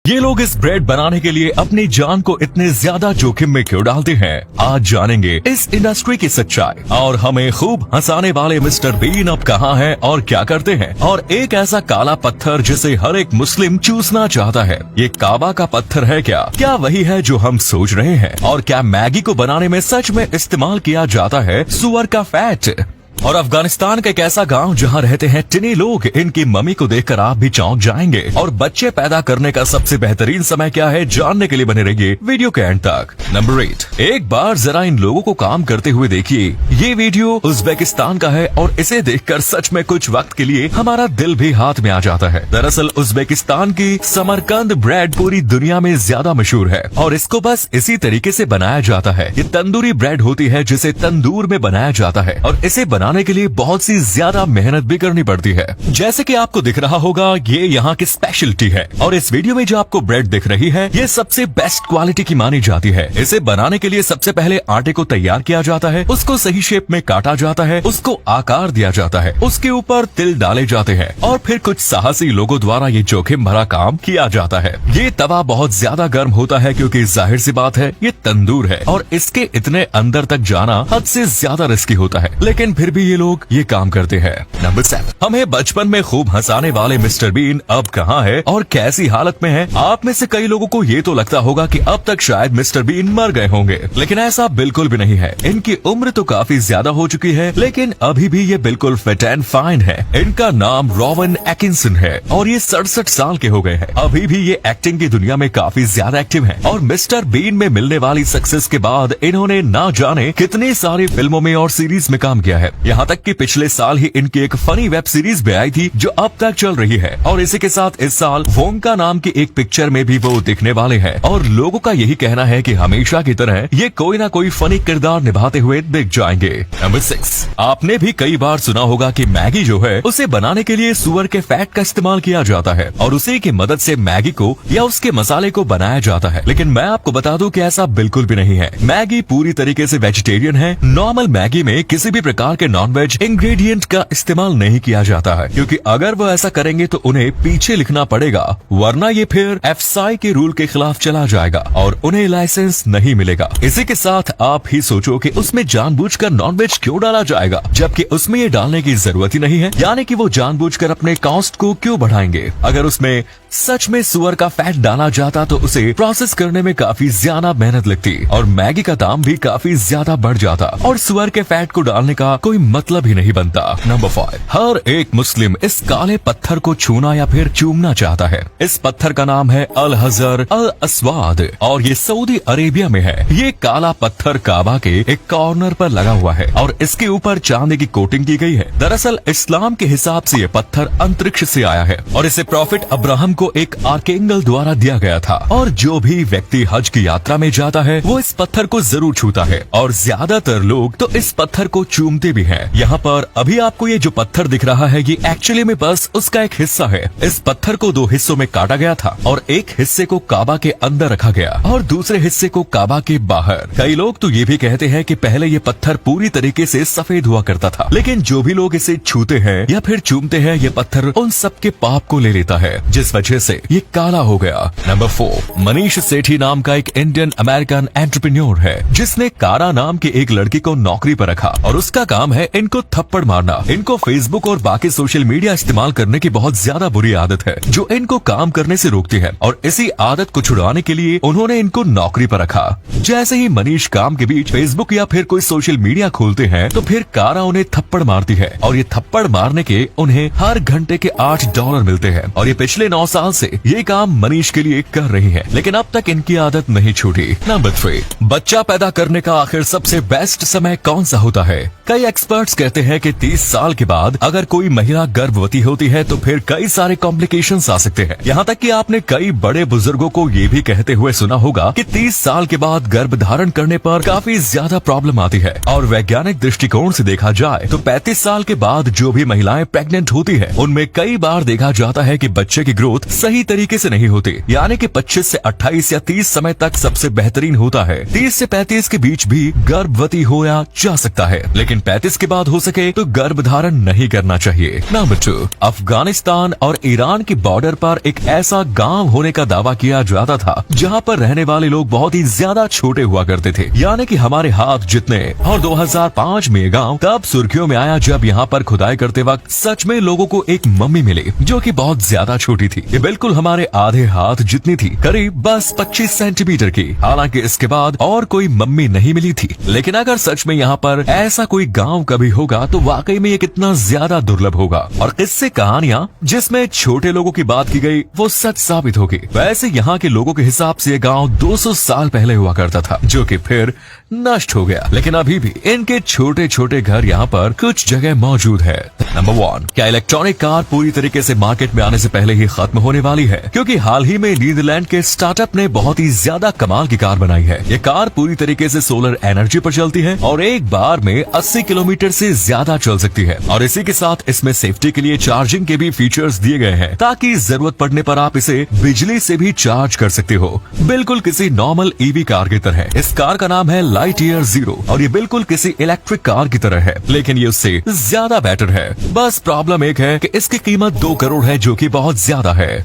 ये लोग इस ब्रेड बनाने के लिए अपनी जान को इतने ज्यादा जोखिम में क्यों डालते हैं? आज जानेंगे इस इंडस्ट्री की सच्चाई और हमें खूब हंसाने वाले मिस्टर बीन अब कहाँ हैं और क्या करते हैं, और एक ऐसा काला पत्थर जिसे हर एक मुस्लिम चूसना चाहता है। ये काबा का पत्थर है क्या वही है जो हम सोच रहे हैं? और क्या मैगी को बनाने में सच में इस्तेमाल किया जाता है सुअर का फैट? और अफगानिस्तान का एक ऐसा गांव जहां रहते हैं टिनी लोग, इनकी मम्मी को देखकर आप भी चौंक जाएंगे। और बच्चे पैदा करने का सबसे बेहतरीन समय क्या है, जानने के लिए बने रहिए वीडियो के एंड तक। नंबर 8, एक बार जरा इन लोगों को काम करते हुए देखिए। ये वीडियो उज्बेकिस्तान का है और इसे देखकर सच में कुछ वक्त के लिए हमारा दिल भी हाथ में आ जाता है। दरअसल उज्बेकिस्तान की समरकंद ब्रेड पूरी दुनिया में ज्यादा मशहूर है और इसको बस इसी तरीके से बनाया जाता है। ये तंदूरी ब्रेड होती है जिसे तंदूर में बनाया जाता है और इसे बनाने के लिए बहुत सी ज्यादा मेहनत भी करनी पड़ती है। जैसे कि आपको दिख रहा होगा, ये यहाँ की स्पेशलिटी है। और इस वीडियो में जो आपको ब्रेड दिख रही है, ये सबसे बेस्ट क्वालिटी की मानी जाती है। इसे बनाने के लिए सबसे पहले आटे को तैयार किया जाता है, उसको सही शेप में काटा जाता है, उसको आकार दिया जाता है, उसके ऊपर तिल डाले जाते हैं और फिर कुछ साहसी लोगों द्वारा ये जोखिम भरा काम किया जाता है। ये तवा बहुत ज्यादा गर्म होता है क्योंकि जाहिर सी बात है ये तंदूर है और इसके इतने अंदर तक जाना हद से ज्यादा रिस्की होता है, लेकिन फिर भी ये लोग ये काम करते हैं। नंबर 7, हमें बचपन में खूब हंसाने वाले मिस्टर बीन अब कहाँ है और कैसी हालत में है? आप में से कई लोगों को ये तो लगता होगा कि अब तक शायद मिस्टर बीन मर गए होंगे, लेकिन ऐसा बिल्कुल भी नहीं है। इनकी उम्र तो काफी ज्यादा हो चुकी है, लेकिन अभी भी ये बिल्कुल फिट एंड फाइन है। इनका नाम रोवन एटकिंसन है और ये 67 साल के हो गए हैं। अभी भी ये एक्टिंग की दुनिया में काफी ज्यादा एक्टिव है और मिस्टर बीन में मिलने वाली सक्सेस के बाद इन्होंने ना जाने कितनी सारी फिल्मों में और सीरीज में काम किया है। यहाँ तक कि पिछले साल ही इनकी एक फनी वेब सीरीज भी आई थी जो अब तक चल रही है और इसी के साथ इस साल वोंका नाम की एक पिक्चर में भी वो दिखने वाले हैं। और लोगों का यही कहना है कि हमेशा की तरह ये कोई ना कोई फनी किरदार निभाते हुए दिख जाएंगे। नंबर 6, आपने भी कई बार सुना होगा कि मैगी जो है उसे बनाने के लिए सुअर के फैट का इस्तेमाल किया जाता है और उसी की मदद से मैगी को या उसके मसाले को बनाया जाता है। लेकिन मैं आपको बता दूं कि ऐसा बिल्कुल भी नहीं है। मैगी पूरी तरीके से वेजिटेरियन है। नॉर्मल मैगी में किसी भी प्रकार के नॉन-वेज इंग्रेडिएंट का इस्तेमाल नहीं किया जाता है, क्योंकि अगर वो ऐसा करेंगे तो उन्हें पीछे लिखना पड़ेगा, वरना ये फिर एफएसआई के रूल के खिलाफ चला जाएगा और उन्हें लाइसेंस नहीं मिलेगा। इसी के साथ आप ही सोचो कि उसमें जानबूझकर नॉनवेज क्यों डाला जाएगा, जबकि उसमें ये डालने की जरूरत ही नहीं है। यानी कि वो जानबूझकर अपने कॉस्ट को क्यों बढ़ाएंगे? अगर उसमें सच में सुअर का फैट डाला जाता तो उसे प्रोसेस करने में काफी ज्यादा मेहनत लगती और मैगी का दाम भी काफी ज्यादा बढ़ जाता और सुअर के फैट को डालने का कोई मतलब ही नहीं बनता। नंबर 5, हर एक मुस्लिम इस काले पत्थर को छूना या फिर चूमना चाहता है। इस पत्थर का नाम है अल हजर अल अस्वाद और ये सऊदी अरेबिया में है। ये काला पत्थर काबा के एक कॉर्नर पर लगा हुआ है और इसके ऊपर चांदी की कोटिंग की गई है। दरअसल इस्लाम के हिसाब से ये पत्थर अंतरिक्ष से आया है और इसे प्रॉफिट अब्राहम को एक आर्केंगल द्वारा दिया गया था। और जो भी व्यक्ति हज की यात्रा में जाता है वो इस पत्थर को जरूर छूता है और ज्यादातर लोग तो इस पत्थर को चूमते भी हैं। यहाँ पर अभी आपको ये जो पत्थर दिख रहा है ये एक्चुअली में बस उसका एक हिस्सा है। इस पत्थर को 2 हिस्सों में काटा गया था और एक हिस्से को काबा के अंदर रखा गया और दूसरे हिस्से को काबा के बाहर। कई लोग तो ये भी कहते हैं कि पहले ये पत्थर पूरी तरीके से सफेद हुआ करता था, लेकिन जो भी लोग इसे छूते हैं या फिर चूमते हैं ये पत्थर उन सबके पाप को ले लेता है, जिस वजह से ये काला हो गया। नंबर 4, मनीष सेठी नाम का एक इंडियन अमेरिकन एंटरप्रेन्योर है जिसने कारा नाम की एक लड़की को नौकरी पर रखा और उसका काम है इनको थप्पड़ मारना। इनको फेसबुक और बाकी सोशल मीडिया इस्तेमाल करने की बहुत ज्यादा बुरी आदत है जो इनको काम करने से रोकती है और इसी आदत को छुड़ाने के लिए उन्होंने इनको नौकरी पर रखा। जैसे ही मनीष काम के बीच फेसबुक या फिर कोई सोशल मीडिया खोलते हैं तो फिर कारा उन्हें थप्पड़ मारती है और ये थप्पड़ मारने के उन्हें हर घंटे के $8 मिलते हैं और ये पिछले 9 साल से ये काम मनीष के लिए कर रही है, लेकिन अब तक इनकी आदत नहीं छूटी। नंबर 3, बच्चा पैदा करने का आखिर सबसे बेस्ट समय कौन सा होता है? कई एक्सपर्ट्स कहते हैं कि 30 साल के बाद अगर कोई महिला गर्भवती होती है तो फिर कई सारे कॉम्प्लिकेशंस आ सकते हैं। यहाँ तक कि आपने कई बड़े बुजुर्गों को ये भी कहते हुए सुना होगा कि 30 साल के बाद गर्भ धारण करने पर काफी ज्यादा प्रॉब्लम आती है। और वैज्ञानिक दृष्टिकोण से देखा जाए तो 35 साल के बाद जो भी महिलाएं प्रेग्नेंट होती है उनमें कई बार देखा जाता है कि बच्चे की ग्रोथ सही तरीके से नहीं होती। यानी कि 25 से 28 या 30 समय तक सबसे बेहतरीन होता है। 30 से 35 के बीच भी गर्भवती होया जा सकता है, लेकिन लेकिन 35 के बाद हो सके तो गर्भधारण नहीं करना चाहिए। नंबर 2, अफगानिस्तान और ईरान की बॉर्डर पर एक ऐसा गांव होने का दावा किया जाता था जहां पर रहने वाले लोग बहुत ही ज्यादा छोटे हुआ करते थे, यानी कि हमारे हाथ जितने। और 2005 में ये गांव तब सुर्खियों में आया जब यहाँ पर खुदाई करते वक्त सच में लोगों को एक मम्मी मिली जो कि बहुत ज्यादा छोटी थी। ये बिल्कुल हमारे आधे हाथ जितनी थी, करीब बस 25 सेंटीमीटर की। हालांकि इसके बाद और कोई मम्मी नहीं मिली थी। लेकिन अगर सच में यहाँ पर ऐसा कोई गांव कभी होगा तो वाकई में ये कितना ज्यादा दुर्लभ होगा। और किस्से कहानियां जिसमें छोटे लोगों की बात की गई वो सच साबित होगी। वैसे यहाँ के लोगों के हिसाब से ये गांव 200 साल पहले हुआ करता था, जो कि फिर नष्ट हो गया। लेकिन अभी भी इनके छोटे छोटे घर यहाँ पर कुछ जगह मौजूद है। नंबर 1, क्या इलेक्ट्रॉनिक कार पूरी तरीके से मार्केट में आने से पहले ही खत्म होने वाली है? क्योंकि हाल ही में नीदरलैंड के स्टार्टअप ने बहुत ही ज्यादा कमाल की कार बनाई है। ये कार पूरी तरीके से सोलर एनर्जी पर चलती है और एक बार में 80 किलोमीटर से ज्यादा चल सकती है। और इसी के साथ इसमें सेफ्टी के लिए चार्जिंग के भी फीचर्स दिए गए हैं, ताकि जरूरत पड़ने पर आप इसे बिजली से भी चार्ज कर सकते हो, बिल्कुल किसी नॉर्मल ईवी कार की तरह। इस कार का नाम है लाइटईयर 0 और ये बिल्कुल किसी इलेक्ट्रिक कार की तरह है, लेकिन ये उससे ज्यादा बेटर है। बस प्रॉब्लम एक है कि इसकी कीमत 2 करोड़ है, जो कि बहुत ज्यादा है।